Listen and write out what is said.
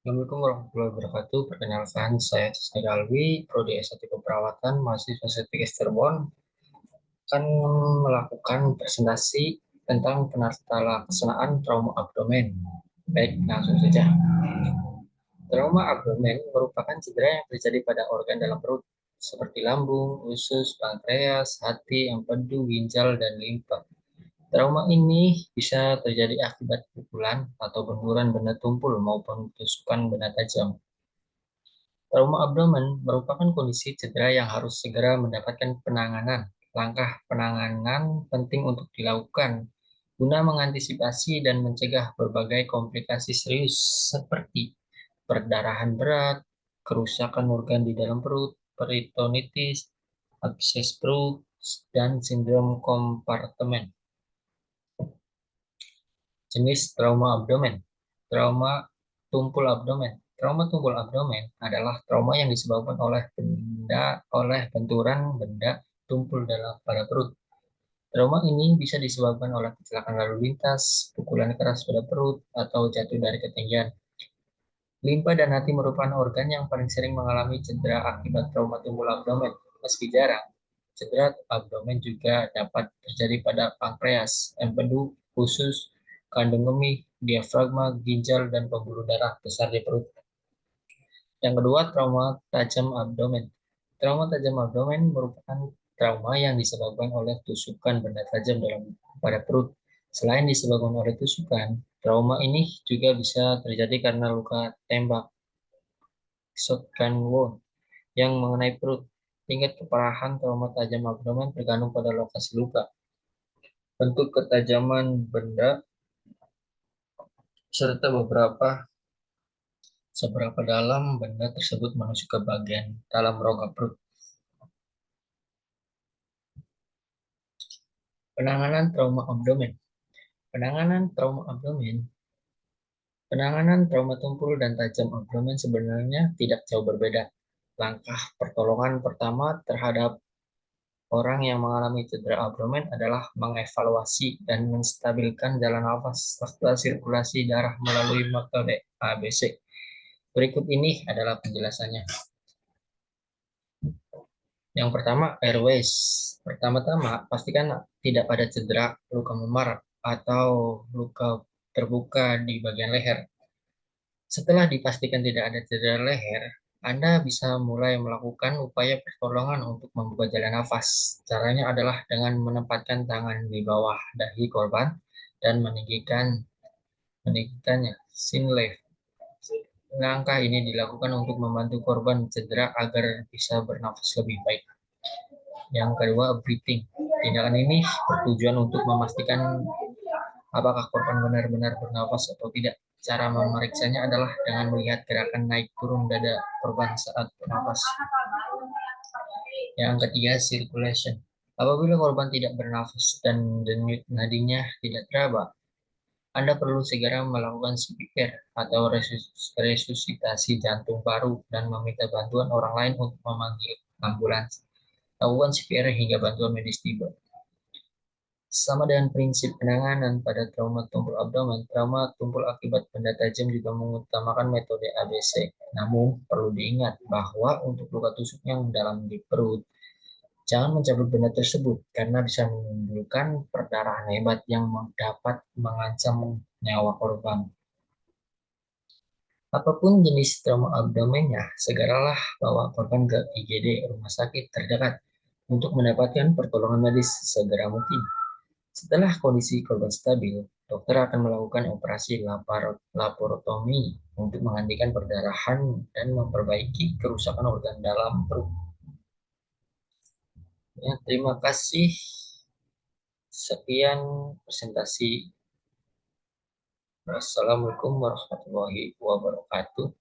Assalamualaikum warahmatullahi wabarakatuh. Perkenalkan, saya Cisne Galwi, Prodi S1 Keperawatan, mahasiswa Setik Cirebon, akan melakukan presentasi tentang penata laksanaan trauma abdomen. Baik, langsung saja. Trauma abdomen merupakan cedera yang terjadi pada organ dalam perut, seperti lambung, usus, pankreas, hati, empedu, ginjal, dan limpa. Trauma ini bisa terjadi akibat pukulan atau benturan benda tumpul maupun tusukan benda tajam. Trauma abdomen merupakan kondisi cedera yang harus segera mendapatkan penanganan. Langkah penanganan penting untuk dilakukan guna mengantisipasi dan mencegah berbagai komplikasi serius seperti perdarahan berat, kerusakan organ di dalam perut, peritonitis, abses perut, dan sindrom kompartemen. Jenis trauma abdomen. Trauma tumpul abdomen. Trauma tumpul abdomen adalah trauma yang disebabkan oleh benturan benda tumpul pada perut. Trauma ini bisa disebabkan oleh kecelakaan lalu lintas, pukulan keras pada perut, atau jatuh dari ketinggian. Limpa dan hati merupakan organ yang paling sering mengalami cedera akibat trauma tumpul abdomen. Meski jarang, cedera abdomen juga dapat terjadi pada pankreas, empedu, usus, kandung kemih, diafragma, ginjal, dan pembuluh darah besar di perut. Yang kedua, trauma tajam abdomen. Trauma tajam abdomen merupakan trauma yang disebabkan oleh tusukan benda tajam pada perut. Selain disebabkan oleh tusukan, trauma ini juga bisa terjadi karena luka tembak, shotgun wound, yang mengenai perut. Tingkat keparahan trauma tajam abdomen tergantung pada lokasi luka, bentuk ketajaman benda, serta seberapa dalam benda tersebut menusuk ke bagian dalam rongga perut. Penanganan trauma abdomen. Penanganan trauma abdomen. Penanganan trauma tumpul dan tajam abdomen sebenarnya tidak jauh berbeda. Langkah pertolongan pertama terhadap orang yang mengalami cedera abdomen adalah mengevaluasi dan menstabilkan jalan nafas serta sirkulasi darah melalui metode ABC. Berikut ini adalah penjelasannya. Yang pertama, airways. Pertama-tama, pastikan tidak ada cedera, luka memar, atau luka terbuka di bagian leher. Setelah dipastikan tidak ada cedera leher, Anda bisa mulai melakukan upaya pertolongan untuk membuka jalan nafas. Caranya adalah dengan menempatkan tangan di bawah dahi korban dan meninggikannya. Sin left. Langkah ini dilakukan untuk membantu korban cedera agar bisa bernafas lebih baik. Yang kedua, breathing. Tindakan ini bertujuan untuk memastikan apakah korban benar-benar bernafas atau tidak. Cara memeriksanya adalah dengan melihat gerakan naik turun dada korban saat bernafas. Yang ketiga, circulation. Apabila korban tidak bernafas dan denyut nadinya tidak teraba, Anda perlu segera melakukan CPR atau resusitasi jantung baru dan meminta bantuan orang lain untuk memanggil ambulans. Lakukan CPR hingga bantuan medis tiba. Sama dengan prinsip penanganan pada trauma tumpul abdomen, trauma tumpul akibat benda tajam juga mengutamakan metode ABC. Namun, perlu diingat bahwa untuk luka tusuk yang dalam di perut, jangan mencabut benda tersebut karena bisa menimbulkan perdarahan hebat yang dapat mengancam nyawa korban. Apapun jenis trauma abdomennya, segeralah bawa korban ke IGD rumah sakit terdekat untuk mendapatkan pertolongan medis segera mungkin. Setelah kondisi korban stabil, dokter akan melakukan operasi laparotomi untuk menghentikan perdarahan dan memperbaiki kerusakan organ dalam perut. Ya, terima kasih. Sekian presentasi. Wassalamualaikum warahmatullahi wabarakatuh.